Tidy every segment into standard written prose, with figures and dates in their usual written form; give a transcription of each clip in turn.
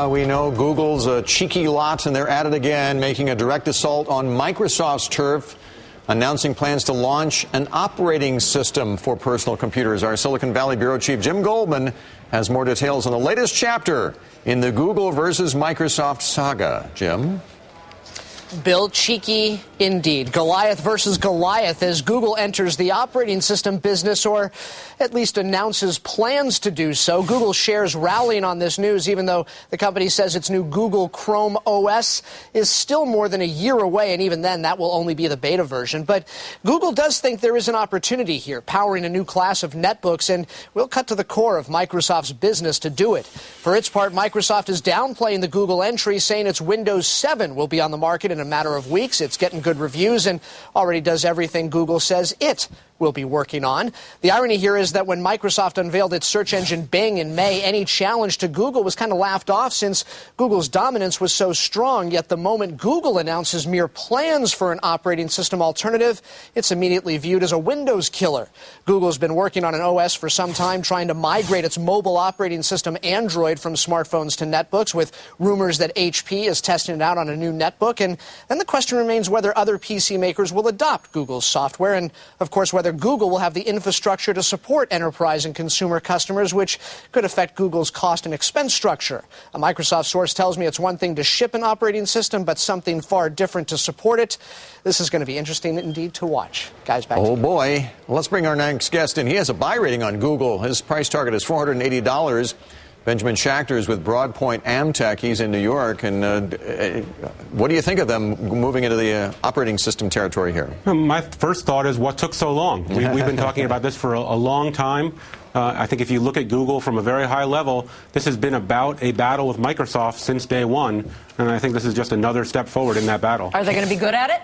We know Google's a cheeky lot, and they're at it again, making a direct assault on Microsoft's turf, announcing plans to launch an operating system for personal computers. Our Silicon Valley Bureau Chief Jim Goldman has more details on the latest chapter in the Google versus Microsoft saga. Jim? Bill, cheeky indeed. Goliath versus Goliath as Google enters the operating system business, or at least announces plans to do so. Google shares rallying on this news, even though the company says its new Google Chrome OS is still more than a year away, and even then that will only be the beta version. But Google does think there is an opportunity here, powering a new class of netbooks, and we'll cut to the core of Microsoft's business to do it. For its part, Microsoft is downplaying the Google entry, saying its Windows 7 will be on the market in a matter of weeks. It's getting good reviews and already does everything Google says it will be working on. The irony here is that when Microsoft unveiled its search engine Bing in May, any challenge to Google was kind of laughed off since Google's dominance was so strong. Yet the moment Google announces mere plans for an operating system alternative, it's immediately viewed as a Windows killer. Google's been working on an OS for some time, trying to migrate its mobile operating system Android from smartphones to netbooks, with rumors that HP is testing it out on a new netbook. And then the question remains whether other PC makers will adopt Google's software, and of course whether Google will have the infrastructure to support enterprise and consumer customers, which could affect Google's cost and expense structure. A Microsoft source tells me it's one thing to ship an operating system, but something far different to support it. This is going to be interesting indeed to watch. Guys, back to you. Oh, boy. Let's bring our next guest in. He has a buy rating on Google. His price target is $480. Benjamin Schachter is with Broadpoint Amtech. He's in New York. And what do you think of them moving into the operating system territory here? My first thought is, what took so long? We've been talking about this for a long time. I think if you look at Google from a very high level, this has been about a battle with Microsoft since day one. And I think this is just another step forward in that battle. Are they going to be good at it?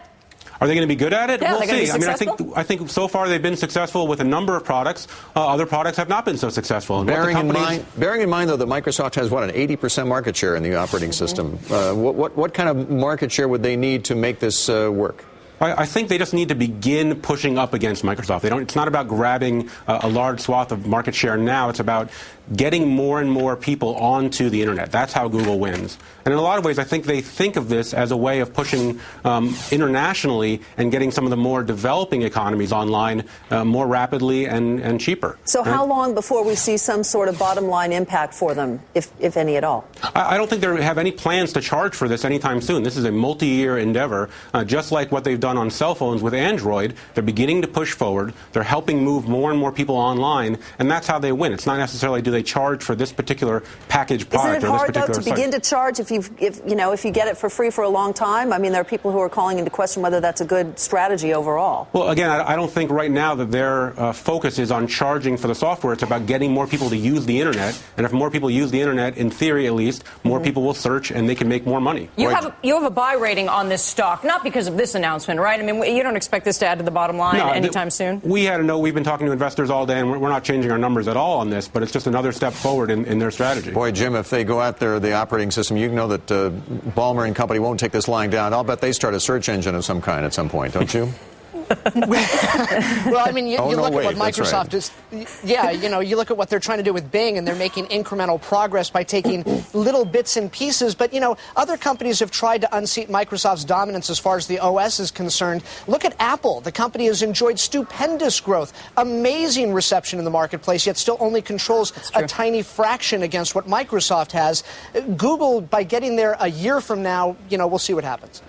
Are they going to be good at it? Yeah, we'll see. I think so far they've been successful with a number of products. Other products have not been so successful. And bearing in mind, though, that Microsoft has, what, an 80% market share in the operating system. What kind of market share would they need to make this work? I think they just need to begin pushing up against Microsoft. It's not about grabbing a large swath of market share now. It's about getting more and more people onto the internet. That's how Google wins. And in a lot of ways, I think they think of this as a way of pushing internationally and getting some of the more developing economies online more rapidly and cheaper. So how long before we see some sort of bottom line impact for them, if any at all? I don't think they have any plans to charge for this anytime soon. This is a multi-year endeavor, just like what they've done on cell phones with Android. They're beginning to push forward. They're helping move more and more people online, and that's how they win. It's not necessarily do they charge for this particular package product. Isn't it hard, though, to begin to charge if you get it for free for a long time? I mean, there are people who are calling into question whether that's a good strategy overall. Well, again, I don't think right now that their focus is on charging for the software. It's about getting more people to use the internet, and if more people use the internet, in theory at least, more people will search and they can make more money. You have a buy rating on this stock, not because of this announcement, right? I mean, you don't expect this to add to the bottom line anytime soon? We had a note. We've been talking to investors all day, and we're not changing our numbers at all on this, but it's just another step forward in their strategy. Boy, Jim, if they go out there, the operating system, you know that Ballmer and company won't take this lying down. I'll bet they start a search engine of some kind at some point, don't you? Well, I mean, you look at what Microsoft is. Yeah, you look at what they're trying to do with Bing, and they're making incremental progress by taking little bits and pieces. But, other companies have tried to unseat Microsoft's dominance as far as the OS is concerned. Look at Apple. The company has enjoyed stupendous growth, amazing reception in the marketplace, yet still only controls a tiny fraction against what Microsoft has. Google, by getting there a year from now, we'll see what happens.